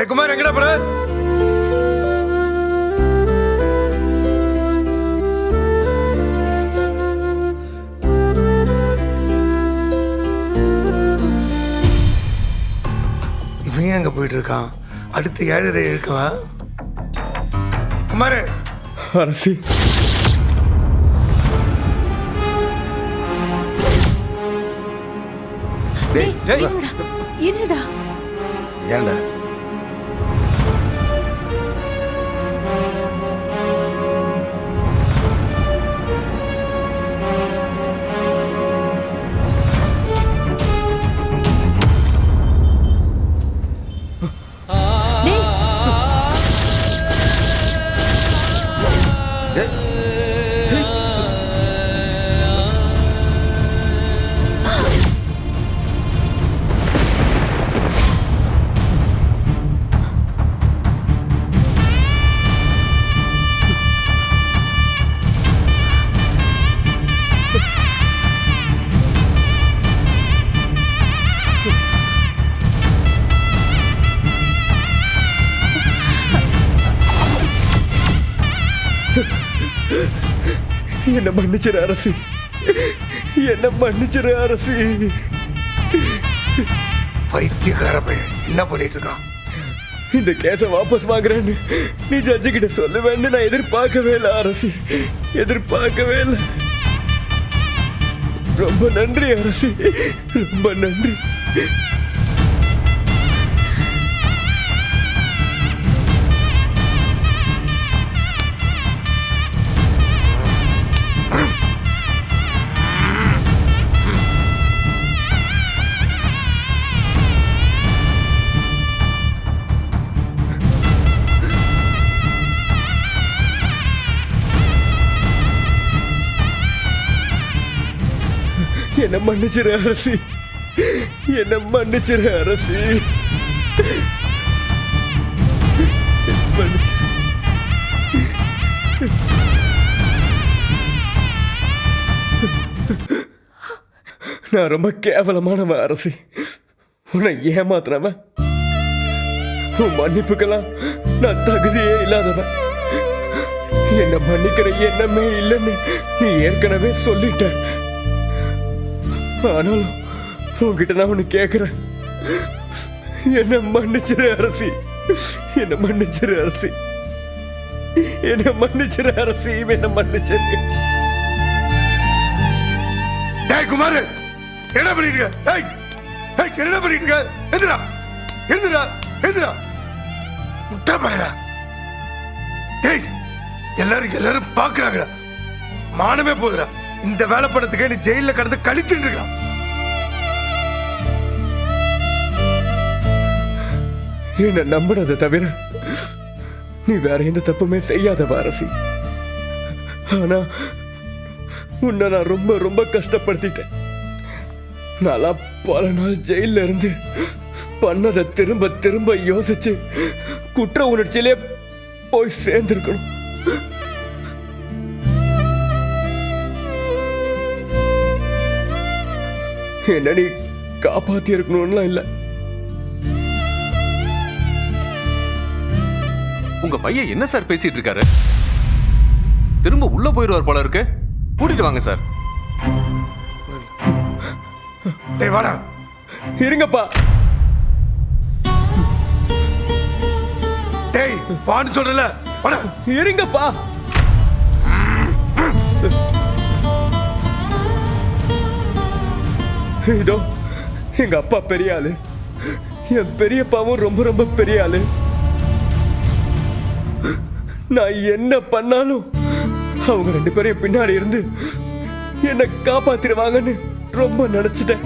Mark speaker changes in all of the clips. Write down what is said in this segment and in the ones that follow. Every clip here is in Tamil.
Speaker 1: குமார் எங்கடா போற? இவன் எங்க போயிட்டு இருக்கான்? அடுத்து 7:30 இருக்கவா? குமார்
Speaker 2: அரசி,
Speaker 3: என்னடா
Speaker 1: ஏன்டா
Speaker 2: என்ன மன்னிச்சிரு அரசி, என்ன மன்னிச்சிரு அரசி.
Speaker 1: பைத்தியக்கார பையன் என்ன பண்ணிட்டு இருக்கான்?
Speaker 2: இந்த கேஸை வாபஸ் வாங்குறேன்னு நீ ஜட்ஜு கிட்ட சொல்லுவேன்னு நான் எதிர்பார்க்கவே இல்லை அரசி, எதிர்பார்க்கவே இல்லை. ரொம்ப நன்றி அரசி, ரொம்ப நன்றி. என்ன மன்னிச்சிரு அரசி, என்ன மன்னிச்சிரு அரசி. நான் ரொம்ப கேவலமானவன் அரசி, உன்னை ஏமாத்துறவன். உன் மன்னிப்புக்கெல்லாம் நான் தகுதியே இல்லாதவன். என்ன மன்னிக்கிற எண்ணமே இல்லைன்னு நீ ஏற்கனவே சொல்லிட்ட. ஆனாலும் உன்கிட்ட நான் ஒண்ணு கேட்கிறேன், என்ன மன்னிச்சிரு அரசி, என்ன மன்னிச்சிரு அரசி, என்ன மன்னிச்சிரு அரசி, என்ன மன்னிச்சிரு.
Speaker 1: டேய் குமார் என்ன பண்ணிட்டு இருக்க? டேய் டேய் என்ன பண்ணிட்டு இருக்க? எந்திரா எந்திரா எந்திரா, முட்டா பையனா. டேய் எல்லாரும் பாக்குறாங்கடா, மானமே போதுடா. இந்த வேலை பணத்துக்கு நீ ஜெயில கடந்து கழித்துட்டு இருக்கலாம்.
Speaker 2: என்ன நம்பினதை தவிர நீ வேற எந்த தப்புமே செய்யாத அரசி. ஆனா உன்னை நான் ரொம்ப ரொம்ப கஷ்டப்படுத்திட்டேன். நாளா பல நாள் ஜெயில இருந்து பண்ணதை திரும்ப திரும்ப யோசிச்சு குற்ற உணர்ச்சியிலே போய் சேர்ந்திருக்கணும். என்ன நீ காப்பாத்தி இருக்கணும்லாம் இல்ல.
Speaker 4: உங்க பையன் என்ன சார் பேசிட்டு இருக்காரு? திரும்ப உள்ள போயிடுவார் போல இருக்கு. கூட்டிட்டு வாங்க சார்.
Speaker 1: டேய் வாடா.
Speaker 2: இருங்கப்பா.
Speaker 1: டேய் வான்னு சொல்றல, வாடா.
Speaker 2: இருங்கப்பா. இதோ எங்க அப்பா பெரிய ஆளு, என் பெரியப்பாவும் ரொம்ப ரொம்ப பெரிய ஆளு. நான் என்ன பண்ணாலும் அவங்க 2 பேரையும் பின்னாடி இருந்து என்ன காப்பாத்திடுவாங்கன்னு ரொம்ப நினைச்சிட்டேன்.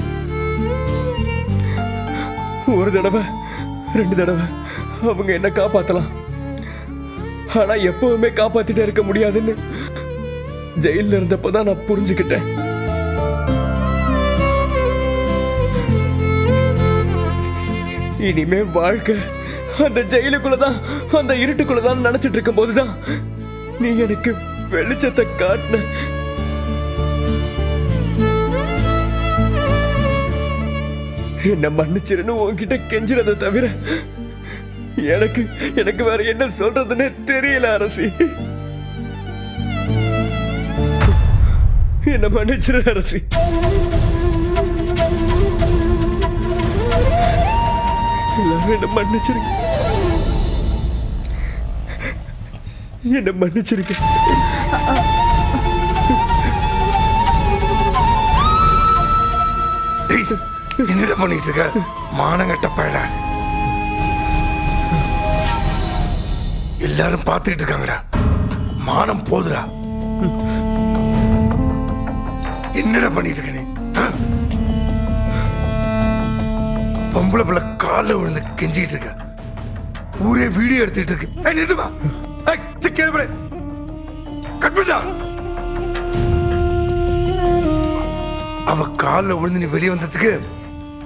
Speaker 2: ஒரு தடவை 2 தடவை அவங்க என்ன காப்பாத்தலாம், ஆனா எப்பவுமே காப்பாத்திட்டே இருக்க முடியாதுன்னு ஜெயில இருந்தப்பதான் நான் புரிஞ்சுக்கிட்டேன். இனிமே வாழ்க்கை அந்த ஜெயிலுக்குள்ளதான், அந்த இருட்டுக்குள்ளதான் நினைச்சிட்டு இருக்கும் போதுதான் நீ எனக்கு வெளிச்சத்தை காட்டின. என்ன மன்னிச்சிருன்னு உன்கிட்ட கெஞ்சுறதை தவிர எனக்கு எனக்கு வேற என்ன சொல்றதுன்னு தெரியல அரசி. என்ன மன்னிச்சிரு அரசி. எல்லாரும் என்ன மன்னிச்சிருங்க. என்ன மன்னிச்சிருங்க.
Speaker 1: டேய், என்னடா பண்ணிட்டு இருக்க? மானங்கட்ட பயல. எல்லாரும் பார்த்துட்டு இருக்காங்கடா. மானம் போதுடா. என்னடா பண்ணிட்டு இருக்க நீ? பொம்பளை பிள்ளை காலில் விழுந்து கெஞ்சிட்டு இருக்க. ஊரே வீடியோ எடுத்துட்டு இருக்கு. நிறுத்துமா? அவ காலில் விழுந்து நீ வெளியே வந்ததுக்கு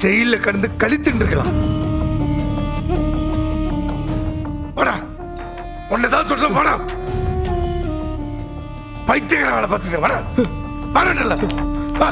Speaker 1: ஜெயில கடந்து கழித்துட்டு இருக்கலாம். வாடா, உன்னதான் சொல்றேன். வாடா, பைத்தியக்கார வேலை பார்த்துட்டு வாடா. வாடா, வா.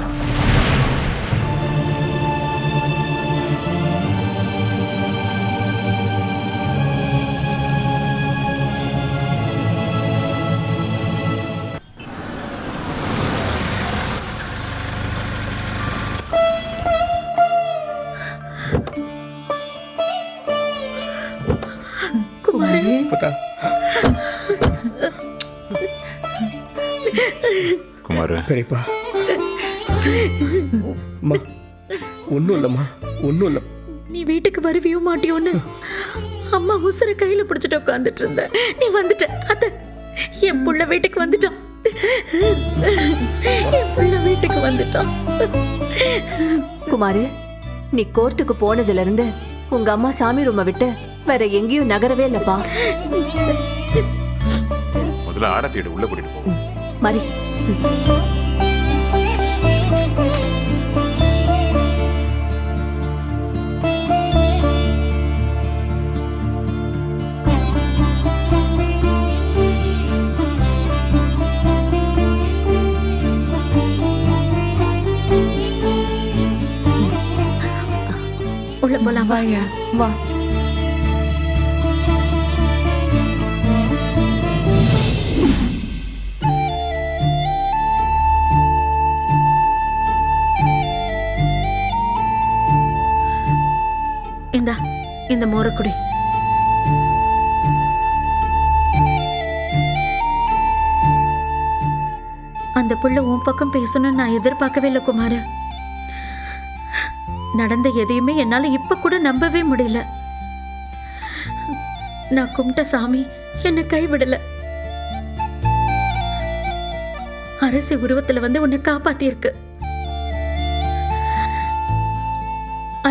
Speaker 3: குமார்,
Speaker 2: பெரியப்பா, ஒன்னும் இல்லம்மா, ஒன்னும் இல்ல.
Speaker 5: நீ வீட்டுக்கு வருவியோ மாட்டியோன்னு அம்மா உசுர கையில பிடிச்சிட்டு உட்காந்துட்டு இருந்த. நீ வந்துட்ட. அத்த, என் புள்ள வீட்டுக்கு வந்துட்டான். என் புள்ள வீட்டுக்கு வந்துட்டான்.
Speaker 6: குமாரு, நீ கோர்ட்டுக்கு போனதுல இருந்து உங்க அம்மா சாமி ரூமை விட்டு வேற எங்கேயும் நகரவே இல்லப்பா.
Speaker 3: முதல்ல ஆடத்தியோட உள்ள கூட்டிட்டு போ.
Speaker 6: மரி.
Speaker 5: உள்ள போலாம். வாயா,
Speaker 6: வா.
Speaker 5: இந்த மோரக்குடி. அந்த புள்ள உன் பக்கம் பேசணும்னு நான் எதிர்பார்க்கவே இல்லை குமார. நடந்த எதையுமே என்னால இப்ப கூட நம்பவே முடியல. நான் கும்பிட்ட சாமி என்னை கைவிடல. அரசி உருவத்துல வந்து உன்னை காப்பாத்தி இருக்கு.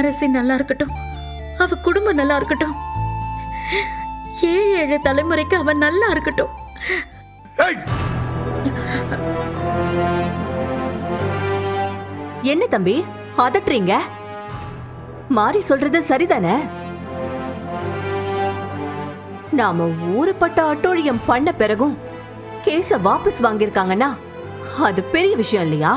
Speaker 5: அரசி நல்லா இருக்கட்டும், அவ குடும்பம் நல்லா இருக்கட்டும், 7 தலைமுறைக்கு அவ நல்லா இருக்கட்டும்.
Speaker 6: என்ன தம்பி அதட்டுறீங்க? மாறி சொல்றது சரிதானே? நாம ஊருப்பட்ட அட்டோழியம் பண்ண பிறகும் கேஸ வாபஸ் வாங்கியிருக்காங்கன்னா அது பெரிய விஷயம் இல்லையா?